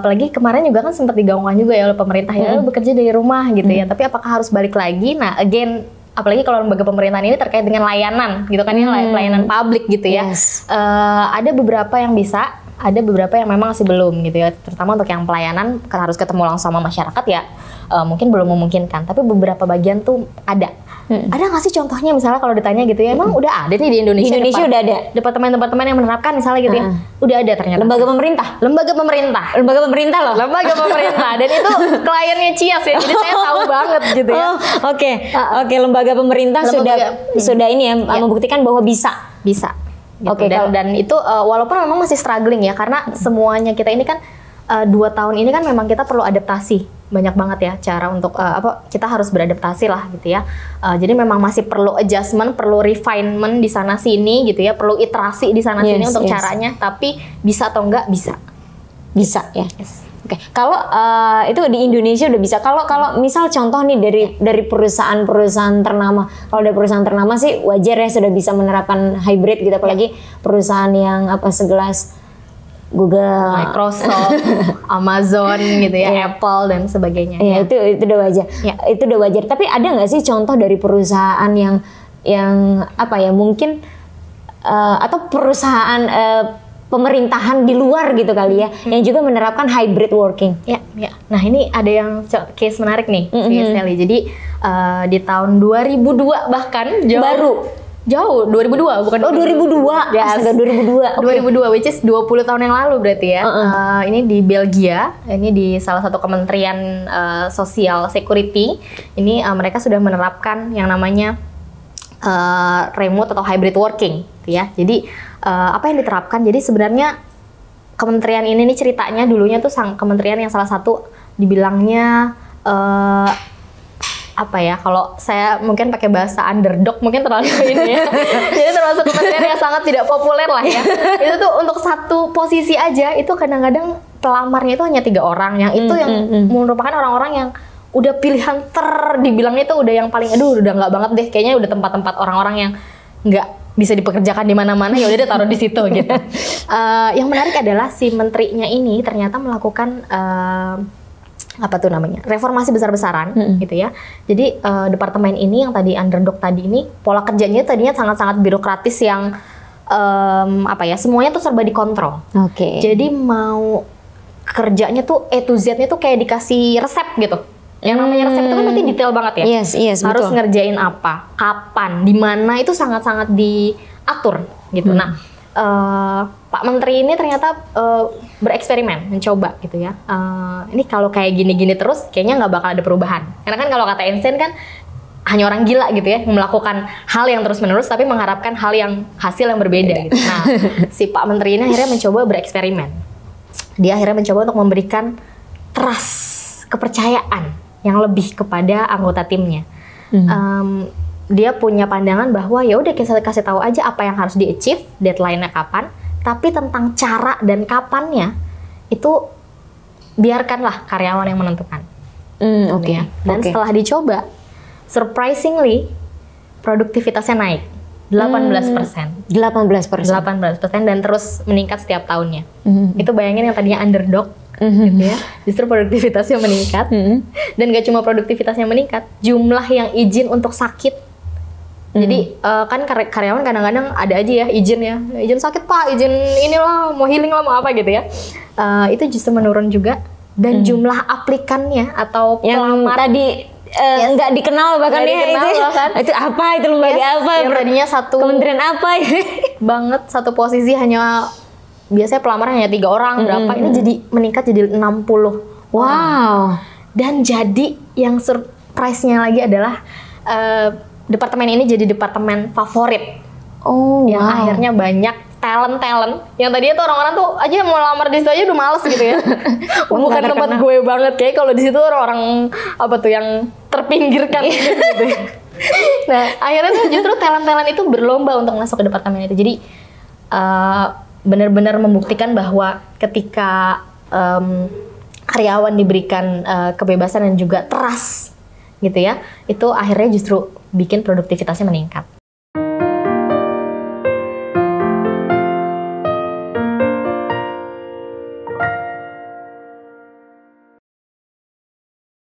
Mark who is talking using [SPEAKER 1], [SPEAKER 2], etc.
[SPEAKER 1] Apalagi kemarin juga kan sempat digaungkan juga ya oleh pemerintah ya bekerja dari rumah gitu ya. Tapi apakah harus balik lagi? Nah, again, apalagi kalau lembaga pemerintahan ini terkait dengan layanan gitu kan ya, pelayanan publik gitu ya. Ada beberapa yang bisa, ada beberapa yang memang masih belum gitu ya. Terutama untuk yang pelayanan kan harus ketemu langsung sama masyarakat ya. Mungkin belum memungkinkan, tapi beberapa bagian tuh ada. Ada nggak sih contohnya misalnya kalau ditanya gitu ya, emang udah ada nih di Indonesia?
[SPEAKER 2] Di Indonesia udah ada
[SPEAKER 1] departemen-departemen yang menerapkan misalnya gitu ya, udah ada ternyata.
[SPEAKER 2] lembaga pemerintah loh.
[SPEAKER 1] Dan itu kliennya Cias ya, jadi saya tahu banget gitu ya.
[SPEAKER 2] Oke, lembaga pemerintah sudah ini ya, membuktikan bahwa bisa.
[SPEAKER 1] Gitu. Dan itu walaupun memang masih struggling ya, karena semuanya kita ini kan 2 tahun ini kan memang kita perlu adaptasi banyak banget ya cara untuk kita harus beradaptasi lah gitu ya. Jadi memang masih perlu adjustment, perlu refinement di sana sini gitu ya, perlu iterasi di sana sini untuk caranya. Tapi bisa atau enggak bisa
[SPEAKER 2] ya. Oke, kalau itu di Indonesia udah bisa. Kalau misal contoh nih dari perusahaan-perusahaan ternama. Kalau dari perusahaan ternama sih wajar ya sudah bisa menerapkan hybrid gitu, apalagi perusahaan yang segelas Google,
[SPEAKER 1] Microsoft, Amazon gitu ya, Apple dan sebagainya.
[SPEAKER 2] Itu udah wajar. Itu udah wajar. Tapi ada nggak sih contoh dari perusahaan yang mungkin atau perusahaan pemerintahan di luar gitu kali ya, yang juga menerapkan hybrid working?
[SPEAKER 1] Ya. Nah ini ada yang case menarik nih, Sally. Jadi di tahun 2002 bahkan Jauh, 2002 bukan
[SPEAKER 2] 2002.
[SPEAKER 1] Ya, 2002. 2002 which is 20 tahun yang lalu berarti ya. Ini di Belgia, ini di salah satu kementerian sosial security. Ini mereka sudah menerapkan yang namanya remote atau hybrid working ya. Jadi apa yang diterapkan? Jadi sebenarnya kementerian ini nih ceritanya dulunya tuh kementerian yang salah satu dibilangnya kalau saya mungkin pakai bahasa underdog mungkin terlalu ini ya. Jadi termasuk kementerian yang sangat tidak populer lah ya. Itu tuh untuk satu posisi aja itu kadang-kadang pelamarnya itu hanya 3 orang, yang itu yang merupakan orang-orang yang udah pilihan dibilangnya itu udah yang paling udah nggak banget deh, kayaknya udah tempat-tempat orang-orang yang nggak bisa dipekerjakan di mana-mana, ya udah deh taruh di situ gitu. Yang menarik adalah si menterinya ini ternyata melakukan reformasi besar-besaran gitu ya. Jadi departemen ini yang tadi underdog tadi ini, pola kerjanya tadinya sangat-sangat birokratis yang semuanya tuh serba dikontrol. Jadi mau kerjanya tuh A to Z-nya tuh kayak dikasih resep gitu. Yang namanya resep itu kan berarti detail banget ya.
[SPEAKER 2] Yes,
[SPEAKER 1] harus
[SPEAKER 2] betul.
[SPEAKER 1] Ngerjain apa, kapan, di mana itu sangat-sangat diatur gitu. Nah, Pak Menteri ini ternyata bereksperimen, mencoba gitu ya. Ini kalau kayak gini-gini terus, kayaknya nggak bakal ada perubahan. Karena kan kalau kata Einstein kan hanya orang gila gitu ya, melakukan hal yang terus-menerus tapi mengharapkan hasil yang berbeda gitu. Nah, si Pak Menteri ini akhirnya mencoba bereksperimen. Dia akhirnya mencoba untuk memberikan trust, kepercayaan yang lebih kepada anggota timnya. Dia punya pandangan bahwa ya udah kita kasih tahu aja apa yang harus di-achieve, deadline-nya kapan, tapi tentang cara dan kapannya itu biarkanlah karyawan yang menentukan. Ya. Dan setelah dicoba, surprisingly produktivitasnya naik 18%. 18% dan terus meningkat setiap tahunnya. Itu bayangin yang tadinya underdog gitu ya, justru produktivitasnya meningkat. Dan gak cuma produktivitasnya meningkat, jumlah yang izin untuk sakit. Jadi kan karyawan kadang-kadang ada aja ya izin sakit pak, izin inilah, mau healing lah, mau apa gitu ya. Itu justru menurun juga. Dan jumlah aplikannya atau pelamar
[SPEAKER 2] yang tadi nggak dikenal bahkan itu apa, itu lembaga apa,
[SPEAKER 1] yang tadinya satu
[SPEAKER 2] kementerian apa
[SPEAKER 1] banget, satu posisi hanya biasanya pelamar hanya 3 orang berapa, ini jadi meningkat jadi 60.
[SPEAKER 2] Wow.
[SPEAKER 1] Dan jadi yang surprise-nya lagi adalah departemen ini jadi departemen favorit. Yang akhirnya banyak talent yang tadinya tuh orang-orang tuh aja mau lamar di situ aja udah males gitu ya. Bukan tempat gue banget, kayak kalau di situ orang yang terpinggirkan gitu. Nah, akhirnya tuh justru talent itu berlomba untuk masuk ke departemen itu. Jadi benar-benar membuktikan bahwa ketika karyawan diberikan kebebasan dan juga trust gitu ya, itu akhirnya justru bikin produktivitasnya meningkat.